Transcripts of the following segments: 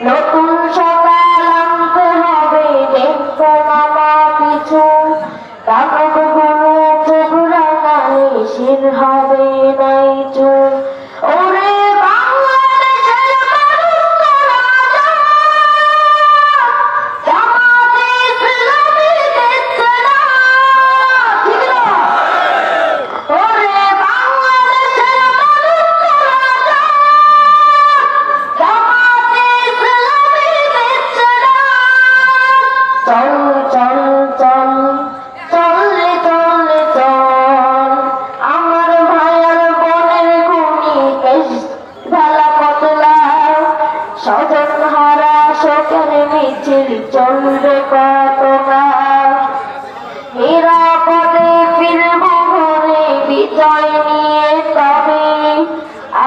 নতুন সকাল আনতে হবে, দেখবো মামা পিছু কানক গুলো চোখরা নালে শির হবে নাই চুল। ওরে বাংলাদেশের মানুষ তোরা জামাতে ইসলামী দেখছে না, ঠিক না? ওরে বাংলাদেশের মানুষ তোরা জামাতে ইসলামী দেখছে না। চল চল চল চললে চললে চল আমার ভাইয়ার বোনের গুণী বেশ ভালা পতলা স্বজন হারা শোকের মিছিল চলবে কতকাল। নিরাপদে ফিরবো ঘরে বিজয় নিয়ে, তবে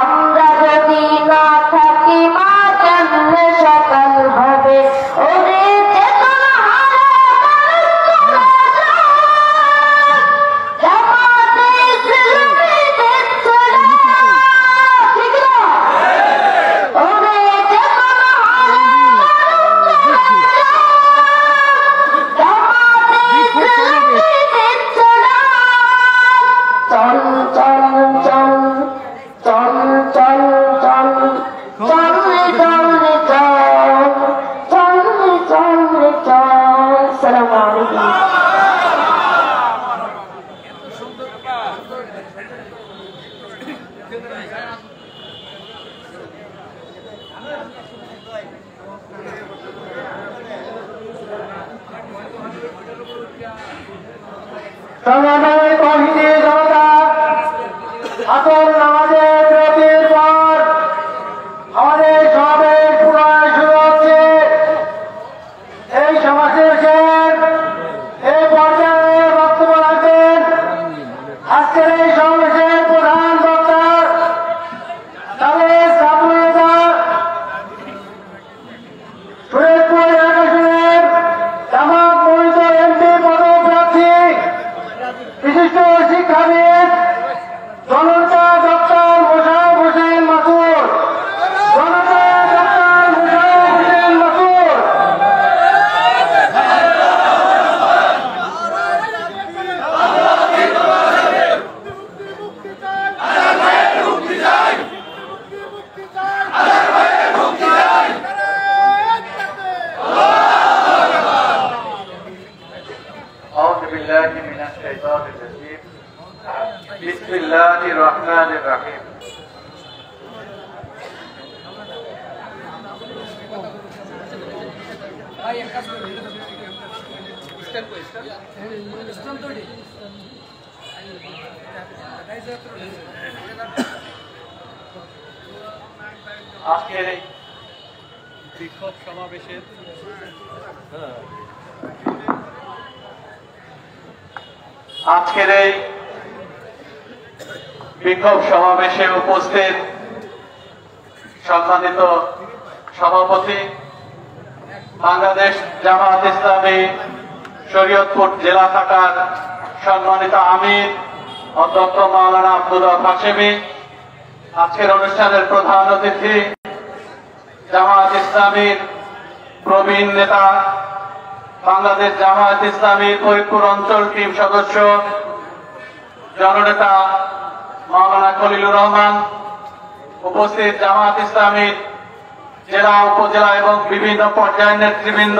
আমরা যদি না থাকি মা কেমনে সকাল হবে। ওরে চেতনা হারা জামাতে ইসলামী দেখছে না, ঠিক না? ওরে চেতনা হারা জামাতে ইসলামী দেখছে না। চল চল চল চল চল চল চললে চললে চল চললে চললে চল। আসসালামু আলাইকুম। সংগ্রামের কমিটি জনতা আসর নামাজের বিরতির পর আমাদের সমাবেশ পুনরায় শুরু হচ্ছে। এই সমাবেশের এই পর্যায়ে বক্তব্য রাখবেন আজকের এই সমাবেশের প্রধান বক্তা তাদের সামুয়েদা সুরেশপুর আসনের জামাত মনোনীত এমপি পদপ্রার্থী বিশিষ্ট শিক্ষাবিদ জনতা ডক্টর মোশাররফ হোসেন মাসুদ। জনতা ডক্টর মোশাররফ হোসেন মাসুদ। أعوذ بالله من الشيطان الرجيم بسم الله الرحمن الرحيم আজকের এই বিক্ষোভ সমাবেশের উপস্থিত সম্মানিত সভাপতি বাংলাদেশ জামাত ইসলামী শরীয়তপুর জেলা শাখার সম্মানিত আমির অধ্যক্ষ মাওলানা আব্দুল রব হাশেমি, আজকের অনুষ্ঠানের প্রধান অতিথি জামাত ইসলামীর প্রবীণ নেতা বাংলাদেশ জামাত ইসলামীর ফরিদপুর অঞ্চল টিম সদস্য জননেতা মাওলানা খলিলুর রহমান, উপস্থিত জামাত ইসলামীর জেলা উপজেলা এবং বিভিন্ন পর্যায়ের নেতৃবৃন্দ,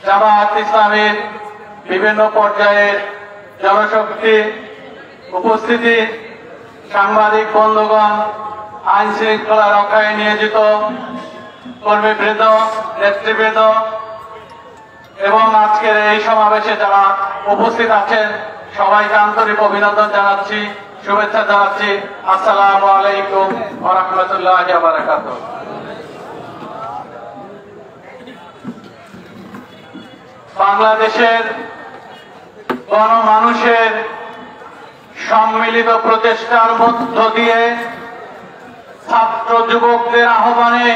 জামাত ইসলামীর বিভিন্ন পর্যায়ের জনশক্তি, উপস্থিতি, সাংবাদিক বন্ধুগণ, আইন শৃঙ্খলা রক্ষায় নিয়োজিত কর্মীবৃন্দ, নেতৃবৃন্দ এবং আজকের এই সমাবেশে যারা উপস্থিত আছেন সবাইকে আন্তরিক অভিনন্দন জানাচ্ছি, শুভেচ্ছা জানাচ্ছি। আসসালামু আলাইকুম ওয়া রাহমাতুল্লাহি ওয়া বারাকাতুহু। বাংলাদেশের গণমানুষের সম্মিলিত প্রচেষ্টার মধ্য দিয়ে ছাত্র যুবকদের আহ্বানে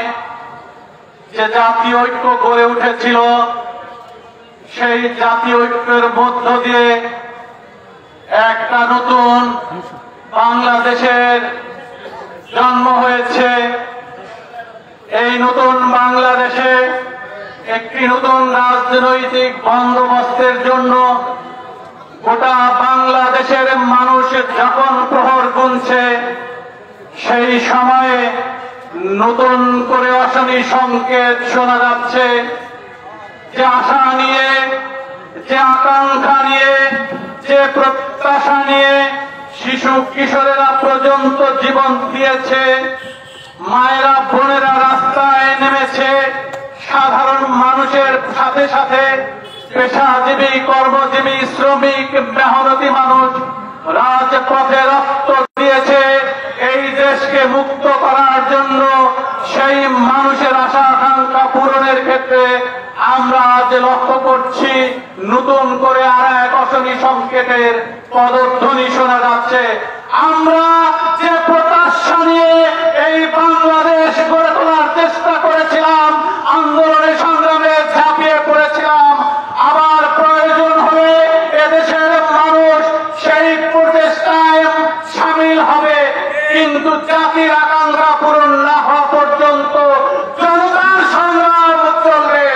যে জাতীয় ঐক্য গড়ে উঠেছিল, সেই জাতীয় ঐক্যের মধ্য দিয়ে একটা নতুন বাংলাদেশের জন্ম হয়েছে। এই নতুন বাংলাদেশে একটি নতুন রাজনৈতিক বন্দোবস্তের জন্য গোটা বাংলাদেশের মানুষ যখন প্রহর গুনছে, সেই সময়ে নতুন করে অশনি সংকেত শোনা যাচ্ছে। যে আশা নিয়ে, যে আকাঙ্ক্ষা নিয়ে, যে প্রত্যাশা নিয়ে শিশু কিশোরেরা পর্যন্ত জীবন দিয়েছে, মায়েরা বোনেরা রাস্তায় নেমেছে, সাধারণ মানুষের সাথে সাথে পেশাজীবী, কর্মজীবী, শ্রমিক, মেহনতি মানুষ রাজপথে রক্ত দিয়েছে এই দেশকে মুক্ত করার জন্য। সেই মানুষের আশা আকাঙ্ক্ষা পূরণের ক্ষেত্রে আমরা আজ লক্ষ্য করছি নতুন করে আর এক অশনি সংকেতের পদধ্বনি শোনা যাচ্ছে। আমরা যে প্রত্যাশা নিয়ে এই বাংলাদেশ গড়ে তোলার চেষ্টা করেছিলাম, আন্দোলনে সংগ্রামে ঝাঁপিয়ে পড়েছিলাম, আবার প্রয়োজন হলে এদেশের মানুষ সেই প্রচেষ্টায় সামিল হবে, কিন্তু জাতির আকাঙ্ক্ষা পূরণ না হওয়া পর্যন্ত জনতার সংগ্রাম চলবে।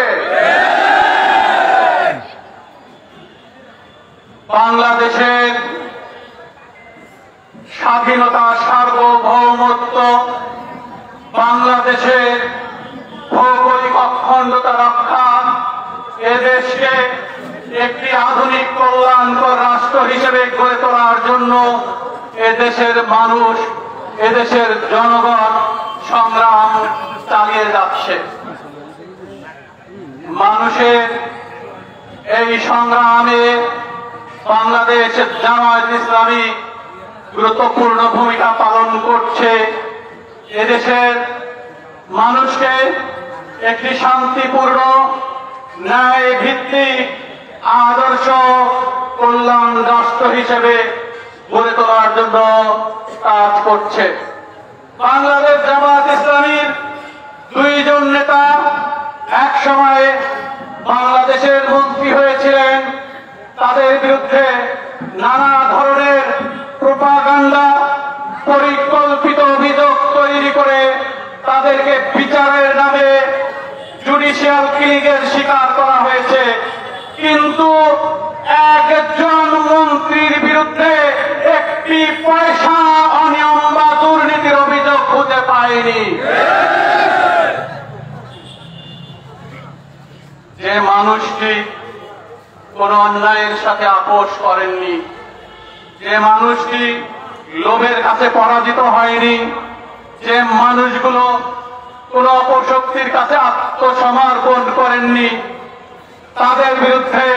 বাংলাদেশের স্বাধীনতা, সার্বভৌমত্ব, বাংলাদেশের ভৌগোলিক অখণ্ডতা রক্ষা, এদেশকে একটি আধুনিক কল্যাণকর রাষ্ট্র হিসেবে গড়ে তোলার জন্য এদেশের মানুষ, এদেশের জনগণ সংগ্রাম চালিয়ে যাচ্ছে। মানুষের এই সংগ্রামে বাংলাদেশ জামায়াত ইসলামী গুরুত্বপূর্ণ ভূমিকা পালন করছে। এদেশের মানুষকে একটি শান্তিপূর্ণ, ন্যায় ভিত্তিক, আদর্শ কল্যাণ রাষ্ট্র হিসেবে গড়ে তোলার জন্য কাজ করছে। বাংলাদেশ জামায়াত ইসলামীর দুইজন নেতা এক সময়ে বাংলাদেশের মন্ত্রী হয়েছিলেন। তাদের বিরুদ্ধে নানা ধরনের প্রোপাগান্ডা, পরিকল্পিত অভিযোগ তৈরি করে তাদেরকে বিচারের নামে জুডিশিয়াল কিলিংয়ের শিকার করা হয়েছে। কিন্তু একজন মন্ত্রীর বিরুদ্ধে একটি পয়সা অনিয়ম বা দুর্নীতির অভিযোগ খুঁজে পায়নি। যে মানুষটি কোন অন্যায়ের সাথে আপোষ করেননি, যে মানুষটি লোভের কাছে পরাজিত হয়নি, যে মানুষগুলো কোন অপশক্তির কাছে আত্মসমর্পণ করেননি, তাদের বিরুদ্ধে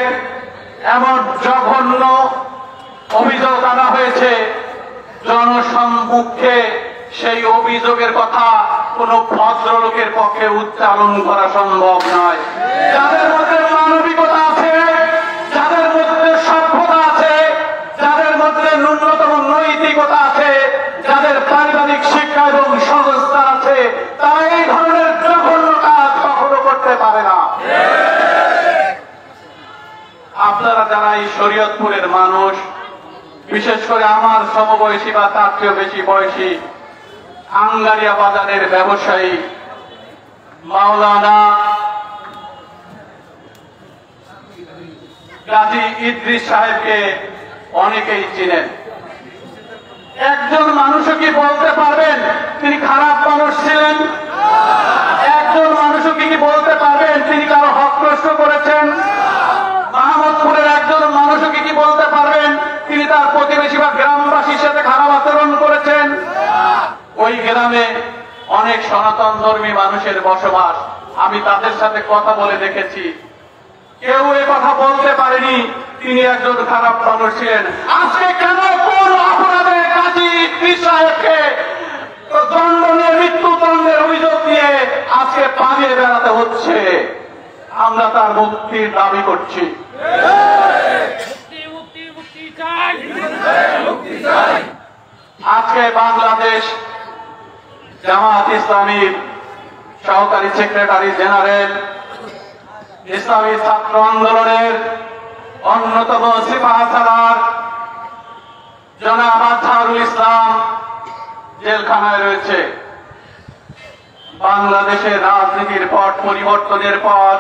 এমন জঘন্য অভিযোগ আনা হয়েছে, জনসম্মুখে সেই অভিযোগের কথা কোন ভদ্রলোকের পক্ষে উচ্চারণ করা সম্ভব নয়। যাদের মধ্যে মানবিকতা আছে, যাদের মধ্যে সভ্যতা আছে, যাদের মধ্যে ন্যূনতম নৈতিকতা আছে, যাদের পারিবারিক শিক্ষা এবং সংস্কার আছে, তারা এই ধরনের জঘন্য কাজ কখনো করতে পারে না। আপনারা যারা এই শরীয়তপুরের মানুষ, বিশেষ করে আমার সমবয়সী বা তার চেয়েও বেশি বয়সী আঙ্গারিয়া বাজারের ব্যবসায়ী মাওলানা গাজী ইদ্রিস সাহেবকে অনেকেই চিনেন। একজন মানুষও কি বলতে পারবেন তিনি খারাপ মানুষ ছিলেন? একজন মানুষও কি বলতে পারবেন তিনি কারো হক নষ্ট করেছেন? মাহমুদপুরের একজন মানুষও কি বলতে পারবেন তিনি তার প্রতিবেশী বা গ্রামবাসীর সাথে খারাপ আচরণ করেছেন? ওই গ্রামে অনেক সনাতন ধর্মী মানুষের বসবাস। আমি তাদের সাথে কথা বলে দেখেছি, কেউ এ কথা বলতে পারেনি তিনি একজন খারাপ মানুষ ছিলেন। আজকে কেন কোন অপরাধের গাজী ইদ্রিস সাহেবকে দণ্ড নিয়ে, মৃত্যুদণ্ডের অভিযোগ নিয়ে আজকে পালিয়ে বেড়াতে হচ্ছে? আমরা তার মুক্তির দাবি করছি। আজকে বাংলাদেশ জামায়াত ইসলামীর সহকারী সেক্রেটারি জেনারেল, ইসলামী ছাত্র আন্দোলনের অন্যতম সিপাহসালার জনাব আজহারুল ইসলাম জেলখানায় রয়েছে। বাংলাদেশের রাজনীতির পট পরিবর্তনের পর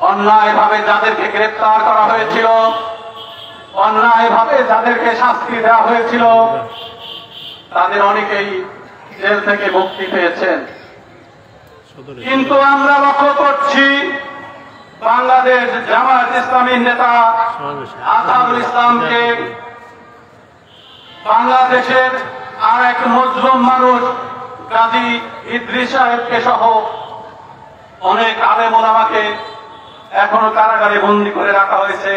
অন্যায়ভাবে যাদেরকে গ্রেপ্তার করা হয়েছিল, অন্যায়ভাবে যাদেরকে শাস্তি দেওয়া হয়েছিল, তাদের অনেকেই জেল থেকে মুক্তি পেয়েছেন। কিন্তু আমরা লক্ষ্য করছি বাংলাদেশ জামায়াত ইসলামীর নেতা আজহারুল ইসলামকে, বাংলাদেশের আর এক মজলুম মানুষ কাজী ইদ্রিস সাহেবকে সহ অনেক আলেম ওলামাকে এখনো কারাগারে বন্দী করে রাখা হয়েছে,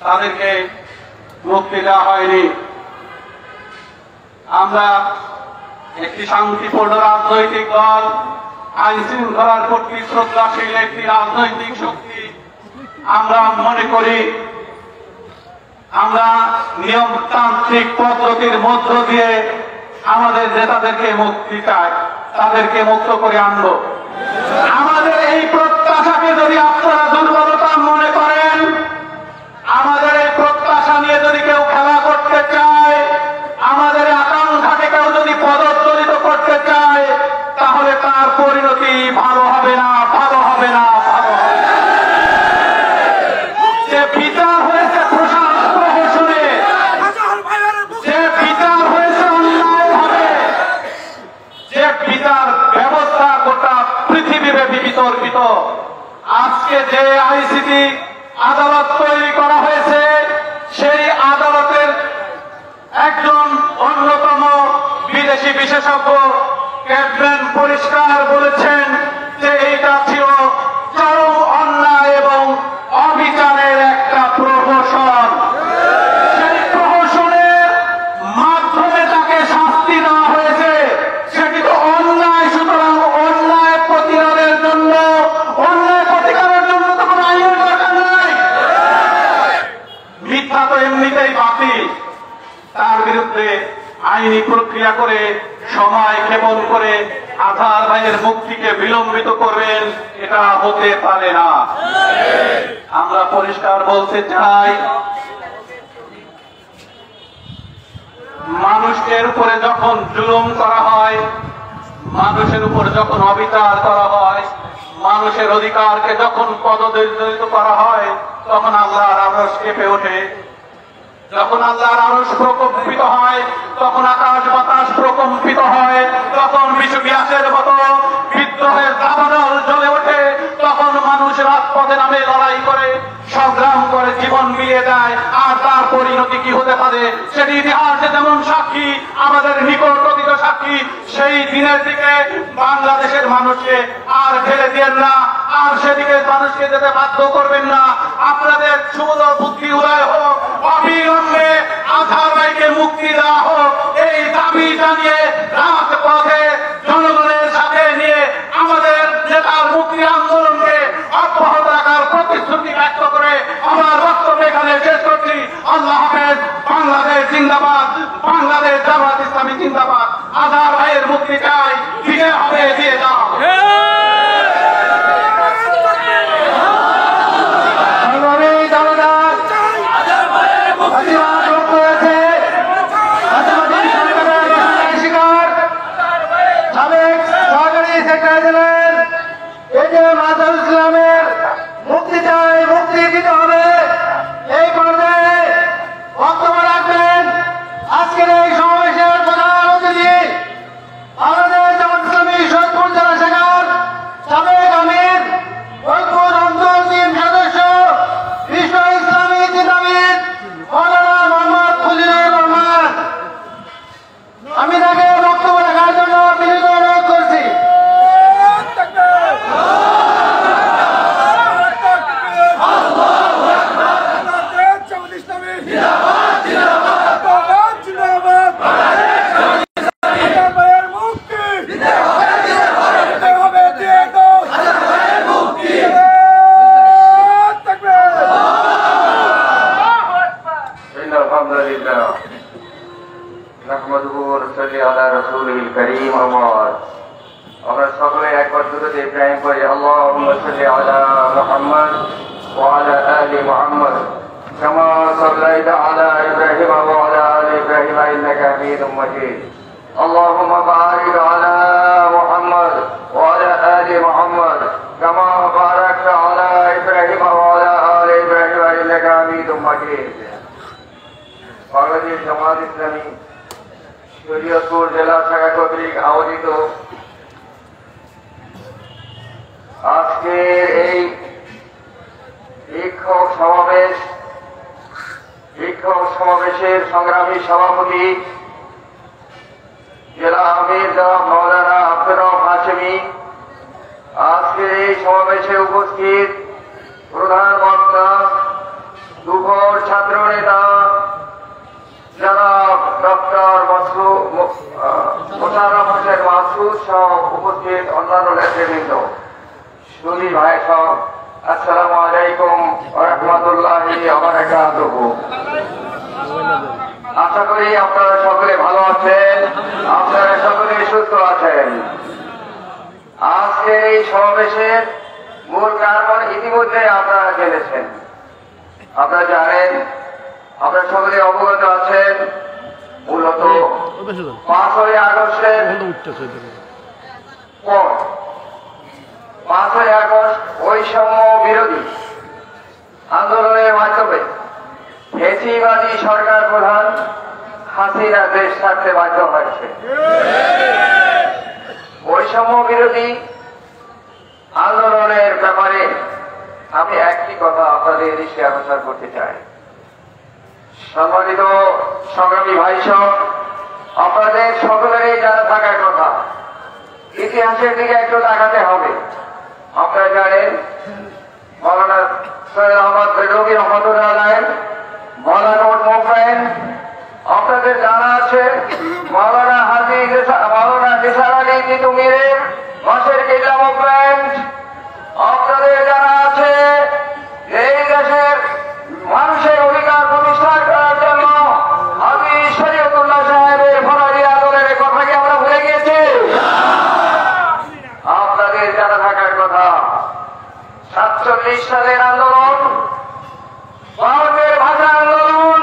তাদেরকে মুক্তি দেওয়া হয়নি। আমরা একটি শান্তিপূর্ণ রাজনৈতিক দল, আইন শৃঙ্খলার প্রতি শ্রদ্ধাশীল একটি রাজনৈতিক শক্তি। আমরা মনে করি আমরা নিয়মতান্ত্রিক পদ্ধতির মধ্য দিয়ে আমাদের নেতাদেরকে মুক্তি চাই, তাদেরকে মুক্ত করে আনব। আমাদের এই প্রত্যাশাকে যদি আপনারা দুর্বলতা মনে করেন, আমাদের এই প্রত্যাশা নিয়ে যদি কেউ খেলা করতে চায়, আমাদের আকাঙ্ক্ষাকে কেউ যদি পদদলিত করতে চায়, তাহলে তার পরিণতি ভালো হবে না, ভালো হবে না, ভালো হবে না। যে বিচার হয়েছে প্রশাসনে, যে বিচার হয়েছে অন্যায়ভাবে, যে বিচার ব্যবস্থা গোটা পৃথিবীব্যাপী বিতর্কিত। আজকে যে আইসিটি আদালত তৈরি করা হয়েছে, সেই আদালতের একজন অন্যতম বিদেশি বিশেষজ্ঞ ক্যাপ্টেন পরিষ্কার বলেছেন যে এটা ছিল চরম অন্যায় এবং অবিচারের একটা প্রহসন। সেই প্রহসনের মাধ্যমে তাকে শাস্তি দেওয়া হয়েছে, সেটি তো অন্যায়। সুতরাং অন্যায় প্রতিরোধের জন্য, অন্যায় প্রতিকারের জন্য তো কোনো আইনের দরকার নাই। মিথ্যা তো এমনিতেই বাতিল, তার বিরুদ্ধে আইনি প্রক্রিয়া করে সময় ক্ষেপণ করে আজহার ভাইয়ের মুক্তিকে বিলম্বিত করবেন, এটা হতে পারে না। আমরা পরিষ্কার বলতে চাই, মানুষের উপরে যখন জুলুম করা হয়, মানুষের উপর যখন অবিচার করা হয়, মানুষের অধিকারকে যখন পদদলিত করা হয়, তখন আল্লাহর আরশ কেঁপে ওঠে। যখন আল্লাহর আরশ প্রকম্পিত হয়, তখন আকাশ বাতাস প্রকম্পিত হয়, তখন বিশ্বব্যাসের মতো বিদ্রোহের দাবানল জ্বলে ওঠে, তখন মানুষ রাজপথে নামে লড়াই করে, সংগ্রাম করে, জীবন বিলিয়ে দেয়। আর তার পরিণতি কি হতে পারে সেটি ইতিহাসে যেমন সাক্ষী, আমাদের নিকট অতীত সাক্ষী। সেই দিনের দিকে বাংলাদেশের মানুষকে আর ঠেলে দিয়েন না, আর সেদিকে মানুষকে যেতে বাধ্য করবেন না। আপনাদের সুন্দর বুদ্ধি উদয় হোক, অবিলম্বে আজহার ভাইকে মুক্তি দেওয়া হোক, এই দাবি জানিয়ে রাজপথে জনগণের সাথে নিয়ে আমাদের নেতার মুক্তি আন্দোলনকে অব্যাহত রাখার প্রতিশ্রুতি ব্যক্ত করে আমার বক্তব্য এখানে শেষ করছি। আল্লাহ হাফেজ। বাংলাদেশ জিন্দাবাদ, বাংলাদেশ জামায়াত ইসলামী জিন্দাবাদ। আজহার ভাইয়ের মুক্তি চাই, দিতে হবে, দিয়ে দাও। মুক্তি চাই, মুক্তি দিতে হবে। এই পর্যায়ে বক্তব্য রাখবেন আজকের এই সমাবেশের প্রধান অতিথি বাংলাদেশ জামায়াত ইসলামী সৈয়দপুর জেলা শাখার সাবেক আমির, সৈয়দপুর অঞ্চল টিম সদস্য, বিশ্ব ইসলামী চিন্তাবিদ মাওলানা মোহাম্মদ ফজলুর রহমান। আমি তাকে বক্তব্য রাখার জন্য বিনীত অনুরোধ করছি। আমরা সকলে একবার দুরূদ ইব্রাহিম পড়ি। আল্লাহুম্মা সাল্লি আলা মুহাম্মদ ওয়া আলা আলি মুহাম্মদ কামা সাল্লাইতা আলা ইব্রাহিম ওয়া আলা আলি ইব্রাহিম ইন্নাকা হামিদুম মাজিদ। আল্লাহুম্মা বারিক কমিটির বাংলাদেশ জামায়াত ইসলামী শরীয়তপুর জেলা শাখা কর্তৃক আয়োজিত আজকের এই বিক্ষোভ সমাবেশের সংগ্রামী সভাপতি জেলা আমির জনাব মাওলানা আব্দুর রব হাশেমি, আজকের এই সমাবেশে উপস্থিত প্রধান বক্তা দুপুর ছাত্র নেতা জনাব ডক্টর মোশাররফ হোসেন মাসুদ সহ উপস্থিত অন্যান্য নেতৃবৃন্দ, সুধী ভাই সহ, আসসালামু আলাইকুম ওয়া রাহমাতুল্লাহি ওয়া বারাকাতুহু। আশা করি আপনারা সকলে ভালো আছেন, আপনারা সকলে সুস্থ আছেন। আজকের এই সমাবেশের মূল কারণ ইতিমধ্যে আপনারা জেনেছেন, আপনারা জানেন, আপনারা সকলে অবগত আছেন। মূলত 5ই আগস্টের পর 5ই আগস্ট বৈষম্য বিরোধী আন্দোলনের মাধ্যমে ফ্যাসিবাদী সরকার প্রধান হাসিনা দেশ ছাড়তে বাধ্য হয়েছে। বৈষম্য বিরোধী আন্দোলনের ব্যাপারে আমি একটি কথা আপনাদের দৃষ্টি আকর্ষণ করতে চাই। সম্মানিত সংগ্রামী ভাই সব, আপনাদের সকলেরই জানা থাকার কথা, ইতিহাসের দিকে একটু তাকাতে হবে। আপনারা জানেন মৌলানা সৈয়দ আহমদ বেদবী রহমতুল্লাহ আলাইহি, মৌলানা মোফেন, আপনাদের জানা আছে মৌলানা মৌলানা নিসার আলী তিতুমিরের মাসের কিল্লা মুভমেন্ট, আপনাদের জানা আছে এই দেশের মানুষের অধিকার প্রতিষ্ঠা করার জন্য হাজী শরীয়তুল্লাহ সাহেবের ফরাজি আন্দোলনের কথা কি আমরা ভুলে গিয়েছি? আপনাদের জানা থাকার কথা 47 সালের আন্দোলন, 52 ভাষা আন্দোলন,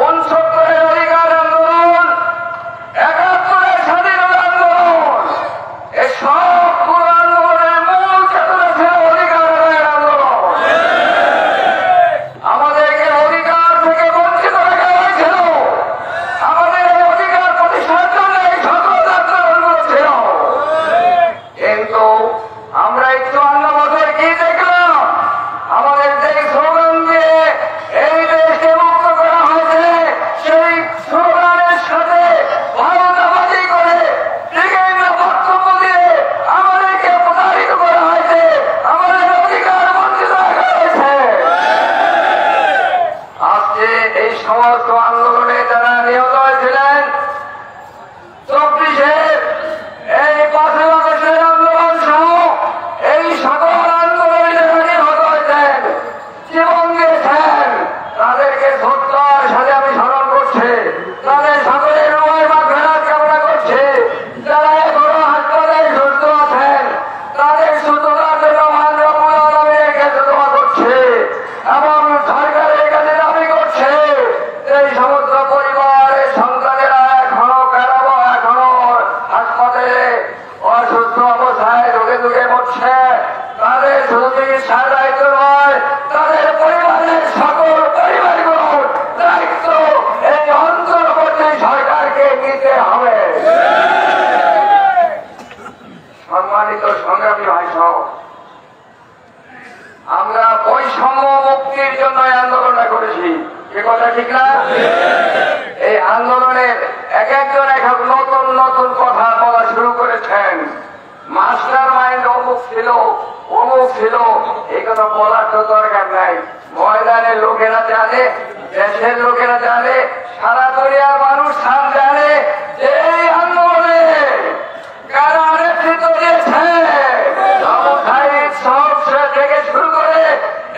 69 অধিকার আন্দোলন, 71 স্বাধীনতা আন্দোলন, এই সবগুলো আন্দোলনের মূল চেতনা ছিল অধিকার আদায়ের আন্দোলন। আমাদেরকে অধিকার থেকে বঞ্চিত রাখা হয়েছিল, আমাদের এই অধিকার প্রতিষ্ঠার জন্য এই সকল আন্দোলনগুলো ছিল। কিন্তু আমরা একটু অন্য বছর কি দেখলাম, আমাদের যে স্লোগান দিয়ে এই দেশকে মুক্ত করা হয়েছে, সেই স্লোগানের সাথে ভারতাবাজি করে বিভিন্ন বক্তব্য দিয়ে আমাদেরকে প্রতারিত করা হয়েছে, আমাদের অধিকার বঞ্চিত রাখা হয়েছে। আজকে এই সমস্ত আন্দোলনে যারা নিহত হয়েছিলেন, 24-এর এই 5ই আগস্টের আন্দোলন সহ এই সকল আন্দোলনে যারা নিহত হয়েছেন, জীবন দিয়েছেন, তাদেরকে শ্রদ্ধার সাথে আমি স্মরণ করছি, তাদের সকলের রুহের মাগফিরাত কামনা করছি। যারা এখনো হাসপাতালে সুস্থ আছেন, তাদের সুস্থতার জন্য মহান রব্বুল আলামিনের কাছে দোয়া করছি এবং সরকারের কাছে দাবি করছি, এই সমস্ত পরিবারের সন্তানেরা এখনো হাসপাতালে অসুস্থ অবস্থায় রোগে রোগে মরছে, তাদের শুধু চিকিৎসার দায়িত্ব নয়, তাদের পরিবারের সকল পরিবারগুলোর দায়িত্ব এই অন্তর্বর্তী সরকারকে নিতে হবে। সম্মানিত সংগ্রামী ভাই সহ, আমরা বৈষম্য মুক্তির জন্য এই আন্দোলনটা করেছি, এ কথা ঠিক না? এই আন্দোলনের এক একজন এক এক নতুন নতুন কথা বলা শুরু করেছেন। মাস্টার মাইন্ড অমুক ছিল, অমুক ছিল, এই কথা বলার তো দরকার নাই। ময়দানের লোকেরা জানে, দেশের লোকেরা জানে, সারা দুনিয়ার মানুষ সব জানে যে এই আন্দোলনে কারা নেতৃত্ব দিয়েছে। থেকে শুরু করে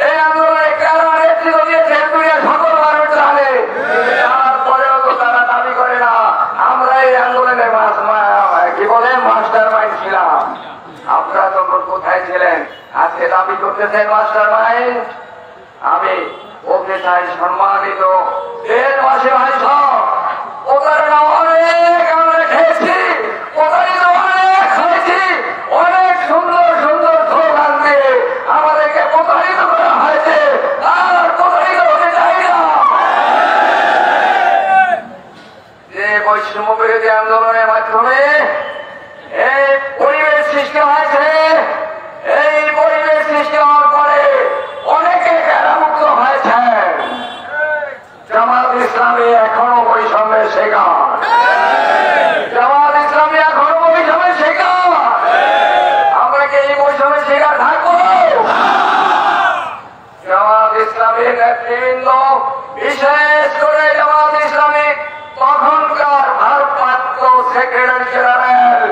এই আন্দোলনে কারা নেতৃত্ব দিয়েছে দুনিয়ার সকল মানুষ জানে। তারপরেও তো তারা দাবি করে না আমরা এই আন্দোলনে কি বলে মাস্টার মাইন্ড ছিলাম। আপনারা তখন কোথায় ছিলেন? আজকে দাবি করতেছেন মাস্টার মাইন্ড। আমি বলতে চাই সম্মানিত দেশবাসী ভাই সব, প্রতারণা অনেক আমরা খেয়েছি, প্রতারিত অনেক হয়েছি, অনেক সুন্দর সুন্দর স্লোগান দিয়ে আমাদেরকে প্রতারিত করা হয়েছে। আর প্রতারিত হতে চাই আন্দোলনের মাধ্যমে এই পরিবেশ সৃষ্টি হয়েছে। এই পরিবেশ সৃষ্টি হওয়ার পরে অনেকে কারামুক্ত হয়েছে। জামাত ইসলামী এখনো বৈষম্যের শিকার। জামাত ইসলামী এখনো বৈষম্যের শিকার। আমরা কি এই বৈষম্যের শিকার থাকবো? জামাত ইসলামীর নেতৃবৃন্দ, বিশেষ করে জামাত ইসলামী তখনকার ভারপ্রাপ্ত সেক্রেটারি জেনারেল,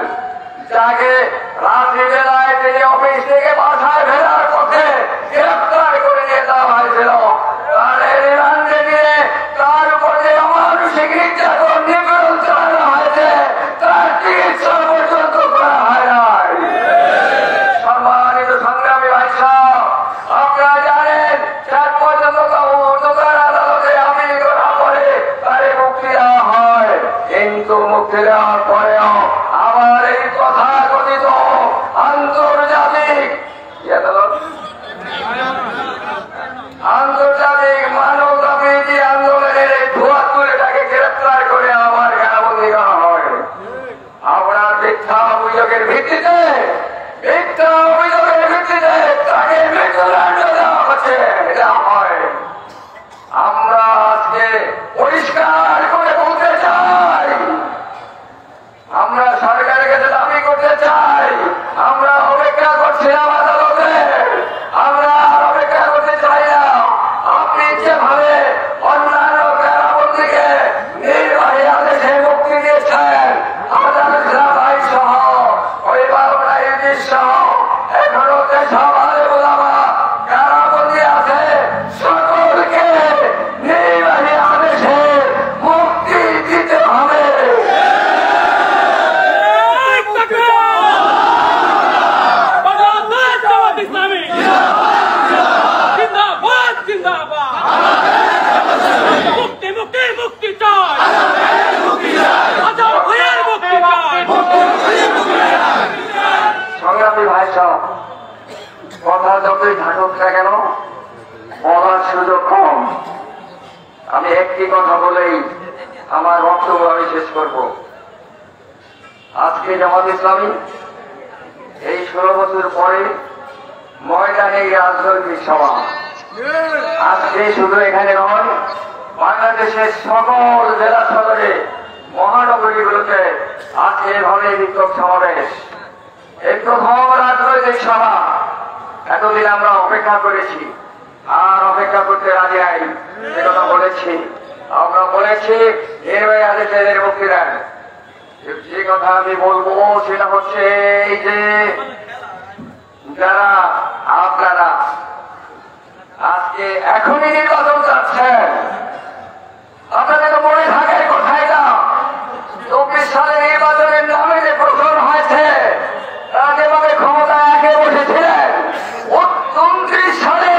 যাকে রাত্রিবেলায় তিনি অফিস থেকে বাসায় ফেরার পথে গ্রেফতার করে নিয়ে যাওয়া হয়েছিল, তার রিমান্ডে নিয়ে তার উপর যে অমানুষিক নির্যাতন নিপীড়ন চালানো হয়েছে, তার চিকিৎসা পর্যন্ত করা হয় নাই। সম্মানিত সংগ্রামী ভাই সাহেব, আপনারা জানেন শেষ পর্যন্ত উর্দুকার আদালতে আপিল করার পরে তারে মুক্তি দেওয়া হয়, কিন্তু মুক্তি দেওয়ার পরেও আবার এই তথাকথিত আন্তর্জাতিক মানবতাবিরোধী আন্দোলনের এই ধোয়া তুলে তাকে গ্রেফতার করে আবার কারাবন্দী করা হয়। আপনার মিথ্যা অভিযোগের ভিত্তিতে তাকে মৃত্যুদণ্ড দেওয়া হচ্ছে, দেওয়া হয়। আমরা আজকে পরিষ্কার করে বলতে চাই, আমরা সরকারের কাছে দাবি করতে চাই, আমরা অপেক্ষা করছিলাম আদালতে, আমরা আর অপেক্ষা করতে চাই না। আপনি যেভাবে অন্যান্য কারাবন্দীকে নির্বাহী আদেশে মুক্তি দিয়েছেন, আমাদের ভাই সহ অভিভাবকরা ইউনিট সহ এখনো যেসব আলেম ওলামা কারাবন্দী আছে, সকলকে নির্বাহী আদেশে মুক্তি দিতে হবে। সংগ্রামী ভাই সব কথা যতই থাকুক না কেন, বলার সুযোগ কম। আমি একটি কথা বলেই আমার বক্তব্য আমি শেষ করব। আজকে জামাত ইসলামী এই 16 বছর পরে ময়দানে রাজনৈতিক সভা, আজকে শুধু এখানে নয়, বাংলাদেশের সকল জেলা সদরে মহানগরীগুলোতে আজকে এভাবে বিক্ষোভ সমাবেশ। এই প্রথম রাজনৈতিক সভা। এতদিন আমরা অপেক্ষা করেছি, আর অপেক্ষা করতে রাজি নাই, সে কথা বলেছি। আমরা বলেছি নির্বাহী আদেশে মুক্তি দেন। যে কথা আমি বলবো সেটা হচ্ছে এই যে যারা আপনারা আজকে এখনই নির্বাচন চাচ্ছেন, আপনাদের তো মনে থাকে কোথায় না 24 সালে নির্বাচনের নামে যে প্রচার হয়েছে, তারা যেভাবে ক্ষমতায় আগে বসেছিলেন, 29 সালে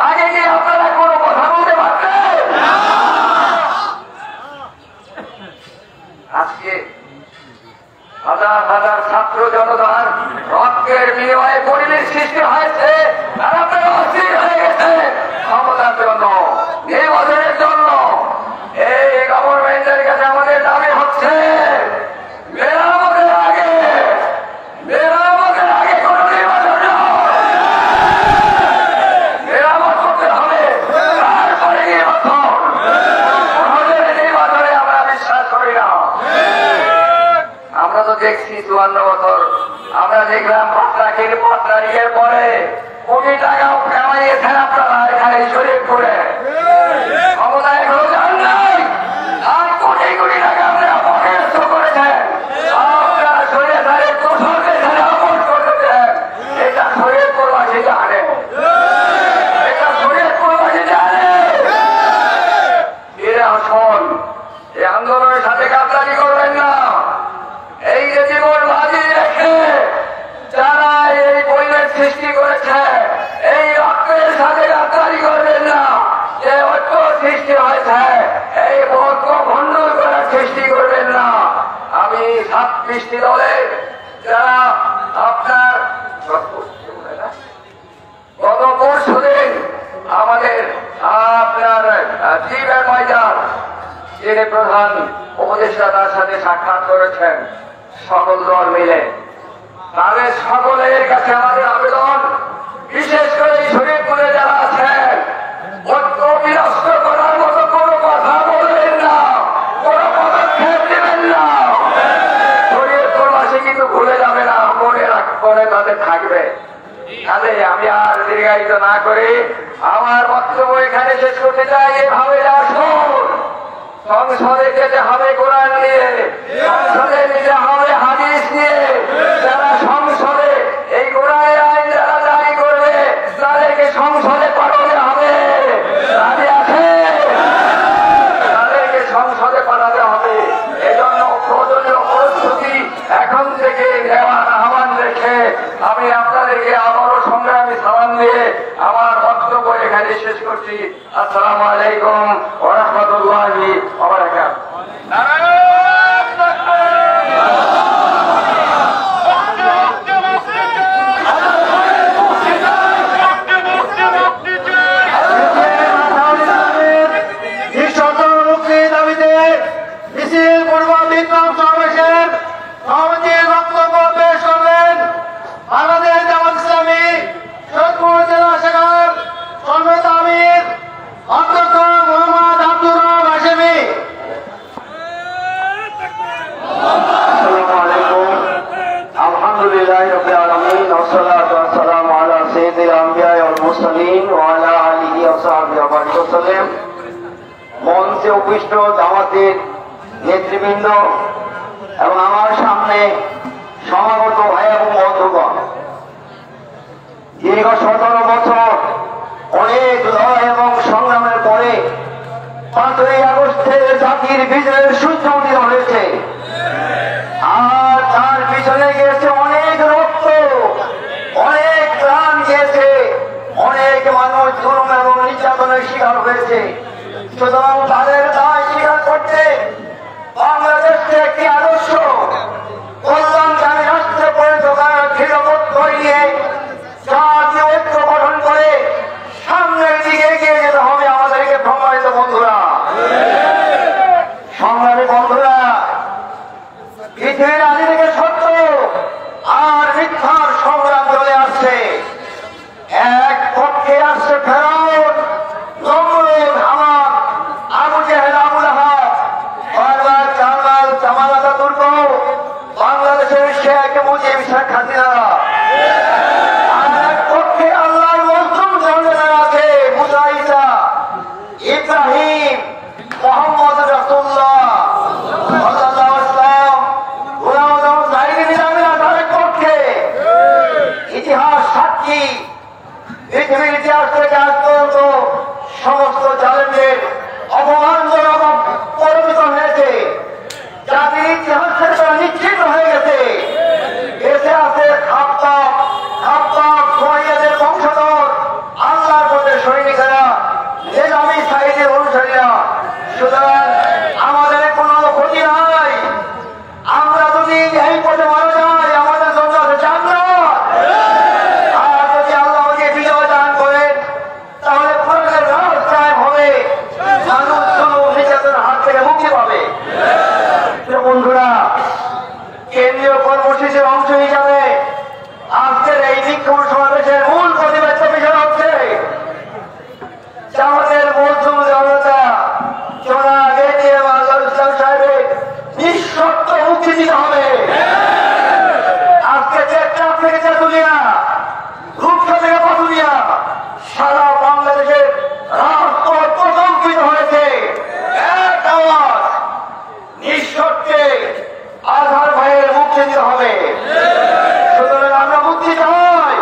আগে কি আপনারা কোনো কথা বলতে পারতেন? আজকে হাজার হাজার ছাত্র জনতার রক্তের বিনিময়ে পরিবেশ সৃষ্টি হয়েছে, আর আপনারা অস্থির হয়ে গেছে ক্ষমতার জন্য, নির্বাচনের জন্য। এই গভর্নমেন্টের কাছে আমাদের দাবি হচ্ছে মেরামতের আগে কোনো নির্বাচন মেরামত করতে হবে, তারপরে নির্বাচনে আমরা বিশ্বাস করি না। আমরা তো দেখছি 54 বছর, আমরা দেখলাম পাটনারিকের পরে কোটি টাকাও কামাইয়েছেন আপনারা এখানে শরীর করে, ক্ষমতায় এখনো যান নাই, আর কোটি কোটি টাকা আপনারা পকেট করেছেন। আপনারা শরীরে ধারে দোষকে ধারে আপন করতেছেন, এটা শরীর প্রবাসী জানে, এটা শরীর প্রবাসী জানে। ফিরে আসুন, এই আন্দোলনের সাথে গাদ্দারি করবেন না। এই যে জীবন বাজি রেখে যারা এই পরিবেশ সৃষ্টি করেছে, এই রক্তের সাথে গাদ্দারি করবেন না। যে ঐক্য সৃষ্টি হয়েছে, এই ঐক্য ভণ্ডুল করার সৃষ্টি করবেন না। আমি 26টি দলের যারা আপনার গত পরশুদিন আমাদের আপনার দ্বীপের ময়দান যিনি প্রধান উপদেষ্টা তার সাথে সাক্ষাৎ করেছেন সকল দল মিলে। তাদের সকলের কাছে আমাদের আবেদন, বিশেষ করে শরীরপুরে যারা আছেন, ঐক্য বিনষ্ট করার মতো কোনো কথা বলবেন না, কোনো পদক্ষেপ নেবেন না। শরীরপুরবাসী কিন্তু ভুলে যাবে না, মনে তাদের থাকবে। কাজে আমি আর দীর্ঘায়িত না করে আমার বক্তব্য এখানে শেষ করতে চাই। এভাবে আসুন, সংসদে যেতে হবে কোরআন নিয়ে, সংসদে নিতে হবে হাদিস নিয়ে। যারা সংসদে এই কোরআনের আইন যারা জারি করবে তাদেরকে সংসদে পাঠাতে হবে। তাদেরকে সংসদে পাঠাতে হবে। এজন্য প্রয়োজনীয় প্রস্তুতি এখন থেকে নেওয়ার আহ্বান রেখে আমি আপনাদেরকে আবারও সংগ্রামী সালাম দিয়ে আমার বক্তব্য এখানে শেষ করছি। আসসালামু আলাইকুম ওয়া রাহমাতুল্লাহি ওয়া বারাকাতুহু। বাংলাদেশ জামাত ইসলামী সৈয়দপুর জেলা শাখার সম্মানিত আমির অধ্যক্ষ মোহাম্মদ আব্দুর রব হাশেমি। আসসালামু আলাইকুম। আলহামদুলিল্লাহি রাব্বিল আলামিন ওয়াসসালাতু ওয়াসসালামু আলা সাইয়্যিদিল আমবিয়া ওয়াল মুরসালিন ওয়া আলা আলিহি ওয়া সাহবিহি ওয়া বারিক ওয়াসাল্লাম। মঞ্চে উপবিষ্ট জামাতের নেতৃবৃন্দ এবং আমার সামনে সমাগত ভাই এবং বন্ধুগণ, দীর্ঘ 17 বছর অনেক লড়াই এবং সংগ্রামের পরে 15ই আগস্টে জাতির বিজয়ের সূর্য উদিত হয়েছে। আর তার পিছনে গিয়েছে অনেক রক্ত, অনেক প্রাণ গিয়েছে, অনেক মানুষ জুলুম এবং নির্যাতনের শিকার হয়েছে। সুতরাং তাদের দায় স্বীকার করতে বাংলাদেশকে একটি আদর্শ কল্যাণকামী রাষ্ট্রে পরিণত করার দৃঢ়বোধ নিয়ে জাতীয় ঐক্য গঠন করে সামনের দিকে এগিয়ে যেতে হবে আমাদেরকে। সম্মানিত বন্ধুরা, সংগ্রামী বন্ধুরা, পৃথিবীর আদি থেকে সত্য আর মিথ্যার সংগ্রাম চলে আসছে। এক পক্ষে আসছে ফেরাউন, নমরুদ, হামান, আবু জেহেল, আবু লাহাব, বারবার জামাল, জামাল আতাতুর্ক, বাংলাদেশের শেখ মুজিব, শেখ হাসিনা। আর এক পক্ষে আল্লাহর মজলুম যারা আছে, মুসা, ঈসা, ইব্রাহিম, মোহাম্মদ রাসূলুল্লাহ সাল্লাল্লাহু আলাইহি ওয়াসাল্লাম, গোলাম আজম জাহিরি নিজামীরা তার পক্ষে। ইতিহাস সাক্ষী, পৃথিবীর ইতিহাস থেকে আজ পর্যন্ত সমস্ত জালেমদের অপমানজনক পরিণত হয়েছে। জাতির ইতিহাস থেকে তারা নিশ্চিত হয়ে গেছে। দেশে আছে খাপ্পাব, সোমাইয়াদের বংশধর, আল্লাহর পথে সৈনিকেরা, নিজামী সাইদের অনুসারীরা। সুতরাং আমাদের কোনো ক্ষতি নাই। আমরা যদি এই পথে মারা যাই আমাদের জন্য আছে জান্নাত। আর যদি আল্লাহ আমাকে বিজয় দান করেন তাহলে কোরআনের রাজ কায়েম হবে, মানুষ জুলুম নির্যাতনের হাত থেকে মুক্তি পাবে। বন্ধুরা, কেন্দ্রীয় কর্মসূচির অংশ হিসাবে আজকের এই বিক্ষোভ সমাবেশের মূল প্রতিবাদ্য বিষয় হচ্ছে জামাতের মজলুম জনতা জনাব এটিএম আজহারুল ইসলাম সাহেবের নিঃশর্ত মুক্তি দিতে হবে। আজকে চেকচাপ থেকে তেঁতুলিয়া, রূপসা থেকে পাতুলিয়া, সারা বাংলাদেশের রাজপথ প্রকম্পিত হয়েছে। এক আওয়াজ, নিঃশর্তে আজহার ভাইয়ের মুক্তি দিতে হবে। সুতরাং আমরা মুক্তি চাই।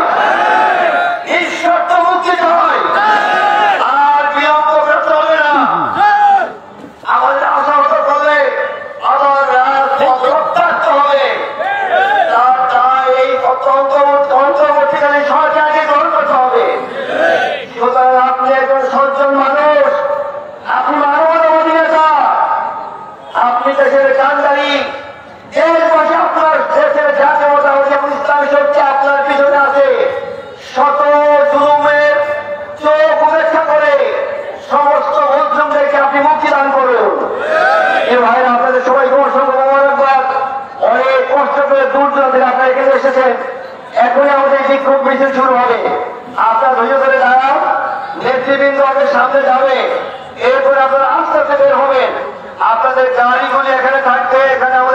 করে দূর দূরান্ত থেকে আপনারা এখানে এসেছেন। এখনই আমাদের বিক্ষোভ মিছিল শুরু হবে। আপনারা ধৈর্য ধরে দাঁড়ান, নেতৃবৃন্দ আমাদের সামনে যাবে, এরপরে আপনারা আস্তে আস্তে বের হবেন। আপনাদের গাড়িগুলি এখানে থাকবে, এখানে আমাদের